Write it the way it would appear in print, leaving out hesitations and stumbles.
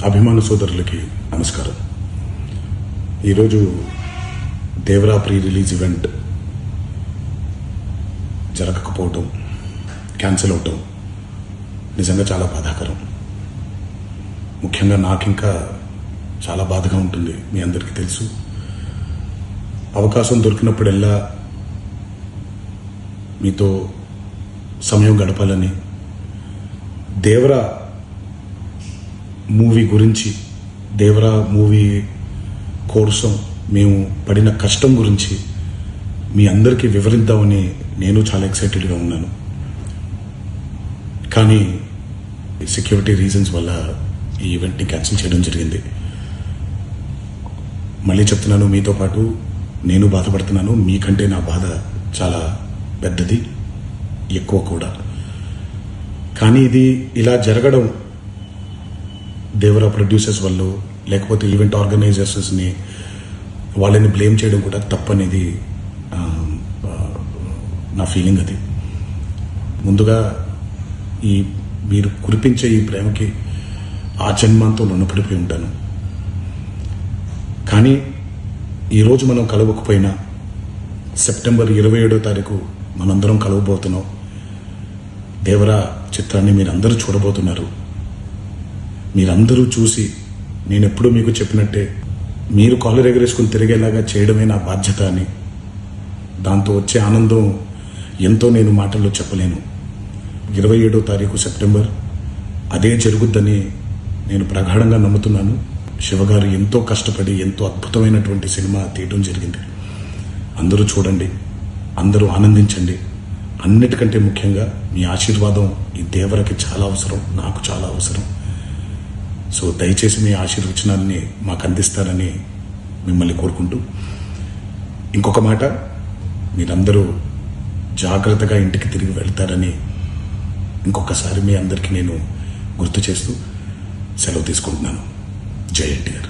అభిమాన సోదరులకి నమస్కారం. ఈరోజు దేవరా ప్రీ రిలీజ్ ఈవెంట్ జరగకపోవటం, క్యాన్సిల్ అవటం నిజంగా చాలా బాధాకరం. ముఖ్యంగా నాకు ఇంకా చాలా బాధగా ఉంటుంది. మీ అందరికీ తెలుసు, అవకాశం దొరికినప్పుడల్లా మీతో సమయం గడపాలని, దేవరా మూవీ గురించి, దేవరా మూవీ కోసం మేము పడిన కష్టం గురించి మీ అందరికీ వివరిద్దామని నేను చాలా ఎక్సైటెడ్గా ఉన్నాను. కానీ సెక్యూరిటీ రీజన్స్ వల్ల ఈ ఈవెంట్ని క్యాన్సిల్ చేయడం జరిగింది. మళ్ళీ చెప్తున్నాను, మీతో పాటు నేను బాధపడుతున్నాను. మీకంటే నా బాధ చాలా పెద్దది, ఎక్కువ కూడా. కానీ ఇది ఇలా జరగడం దేవరా ప్రొడ్యూసర్స్ వల్ల, లేకపోతే ఈవెంట్ ఆర్గనైజర్స్ని వాళ్ళని బ్లేమ్ చేయడం కూడా తప్పనేది నా ఫీలింగ్. అది ముందుగా మీరు కురిపించే ఈ ప్రేమకి ఆ జన్మంతో రుణపడిపోయి ఉంటాను. కానీ ఈరోజు మనం కలవకపోయినా సెప్టెంబర్ 27వ తారీఖు మనందరం కలవబోతున్నాం. దేవరా చిత్రాన్ని మీరందరూ చూడబోతున్నారు. మీరందరూ చూసి, నేను ఎప్పుడూ మీకు చెప్పినట్టే, మీరు కాలర్ ఎగరేసుకుని తిరిగేలాగా చేయడమే నా బాధ్యత అని, దాంతో వచ్చే ఆనందం ఎంతో నేను మాటల్లో చెప్పలేను. 27వ తారీఖు సెప్టెంబర్ అదే జరుగుద్దని నేను ప్రగాఢంగా నమ్ముతున్నాను. శివగారు ఎంతో కష్టపడి ఎంతో అద్భుతమైనటువంటి సినిమా తీయడం జరిగింది. అందరూ చూడండి, అందరూ ఆనందించండి. అన్నిటికంటే ముఖ్యంగా మీ ఆశీర్వాదం ఈ దేవరకి చాలా అవసరం, నాకు చాలా అవసరం. సో దయచేసి మీ ఆశీర్వచనాన్ని మాకు అందిస్తారని మిమ్మల్ని కోరుకుంటూ, ఇంకొక మాట, మీరందరూ జాగ్రత్తగా ఇంటికి తిరిగి వెళ్తారని ఇంకొకసారి మీ అందరికీ నేను గుర్తు చేస్తూ సెలవు తీసుకుంటున్నాను. జై ఎన్టీఆర్.